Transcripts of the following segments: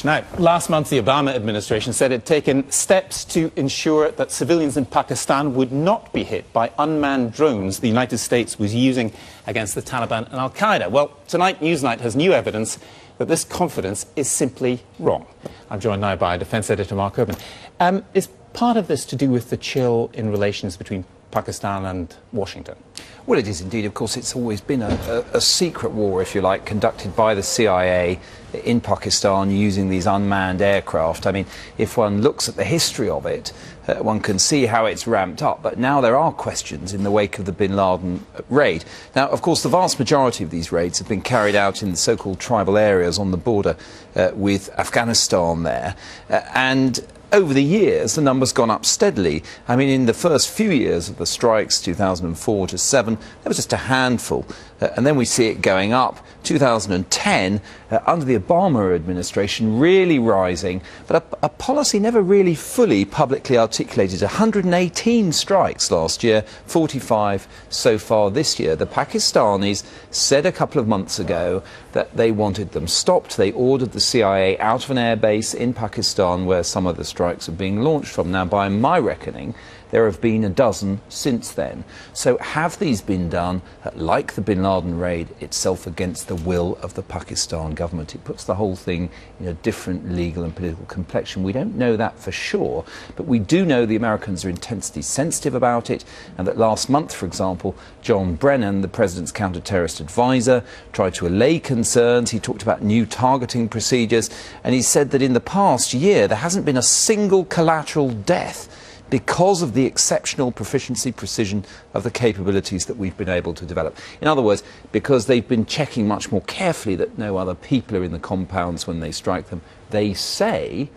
Now, last month the Obama administration said it had taken steps to ensure that civilians in Pakistan would not be hit by unmanned drones the United States was using against the Taliban and Al-Qaeda. Well, tonight Newsnight has new evidence that this confidence is simply wrong. I'm joined now by Defence Editor Mark Urban. Is part of this to do with the chill in relations between Pakistan and Washington? Well, it is indeed. Of course, it's always been a secret war, if you like, conducted by the CIA in Pakistan using these unmanned aircraft. I mean, if one looks at the history of it, one can see how it's ramped up. But now there are questions in the wake of the bin Laden raid. Now, of course, the vast majority of these raids have been carried out in the so-called tribal areas on the border with Afghanistan there. And over the years, the number's gone up steadily. I mean, in the first few years of the strikes, 2004 to 7, there was just a handful. And then we see it going up. 2010, under the Obama administration, really rising. But a policy never really fully publicly articulated. 118 strikes last year, 45 so far this year. The Pakistanis said a couple of months ago that they wanted them stopped. They ordered the CIA out of an airbase in Pakistan where some of the strikes are being launched from. Now, by my reckoning, there have been a dozen since then. So have these been done, like the bin Laden raid itself, against the will of the Pakistan government? It puts the whole thing in a different legal and political complexion. We don't know that for sure, but we do know the Americans are intensely sensitive about it, and that last month, for example, John Brennan, the president's counter-terrorist advisor, tried to allay concerns. He talked about new targeting procedures, and he said that in the past year there hasn't been a single collateral death because of the exceptional proficiency, precision of the capabilities that we've been able to develop. In other words, because they've been checking much more carefully that no other people are in the compounds when they strike them. They say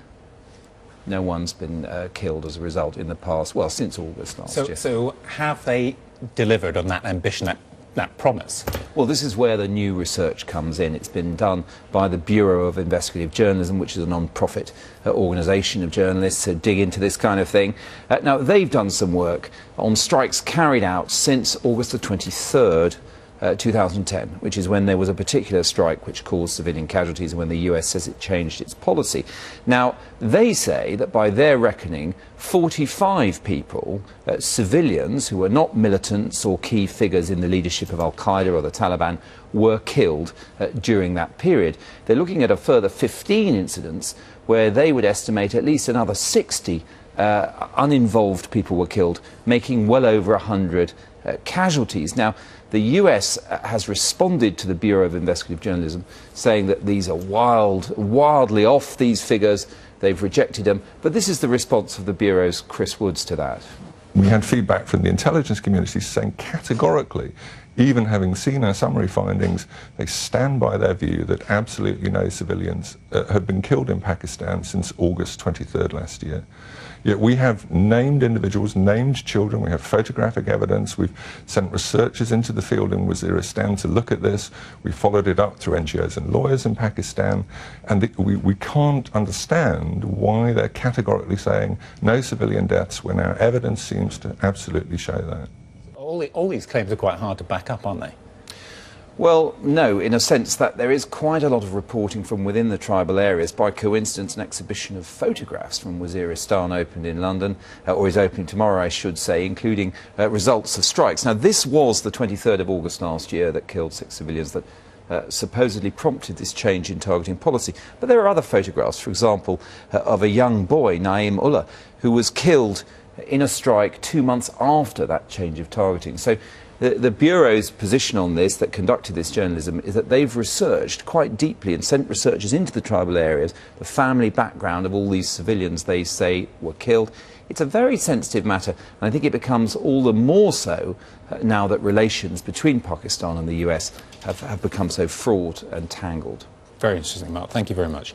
no one's been killed as a result in the past, well, since August last year. So have they delivered on that ambition, that promise? Well, this is where the new research comes in. It's been done by the Bureau of Investigative Journalism, which is a non-profit organisation of journalists who dig into this kind of thing. Now, they've done some work on strikes carried out since August the 23rd, 2010, which is when there was a particular strike which caused civilian casualties and when the US says it changed its policy. Now, they say that by their reckoning, 45 people, civilians who were not militants or key figures in the leadership of Al-Qaeda or the Taliban, were killed during that period. They're looking at a further 15 incidents where they would estimate at least another 60 uninvolved people were killed, making well over 100 casualties. Now, the US has responded to the Bureau of Investigative Journalism, saying that these are wildly off, these figures. They've rejected them. But this is the response of the Bureau's Chris Woods to that. We had feedback from the intelligence community saying categorically, even having seen our summary findings, they stand by their view that absolutely no civilians have been killed in Pakistan since August 23rd last year. Yet we have named individuals, named children, we have photographic evidence, we've sent researchers into the field in Waziristan to look at this, we followed it up through NGOs and lawyers in Pakistan, and we can't understand why they're categorically saying no civilian deaths when our evidence seems to absolutely show that. All these claims are quite hard to back up, aren't they? Well, no, in a sense that there is quite a lot of reporting from within the tribal areas. By coincidence, an exhibition of photographs from Waziristan opened in London, or is opening tomorrow, I should say, including results of strikes. Now, this was the 23rd of August last year that killed 6 civilians that supposedly prompted this change in targeting policy. But there are other photographs, for example, of a young boy, Naeem Ullah, who was killed in a strike 2 months after that change of targeting. So the Bureau's position on this, that conducted this journalism, is that they've researched quite deeply and sent researchers into the tribal areas, the family background of all these civilians they say were killed. It's a very sensitive matter, and I think it becomes all the more so now that relations between Pakistan and the US have become so fraught and tangled. Very interesting, Mark. Thank you very much.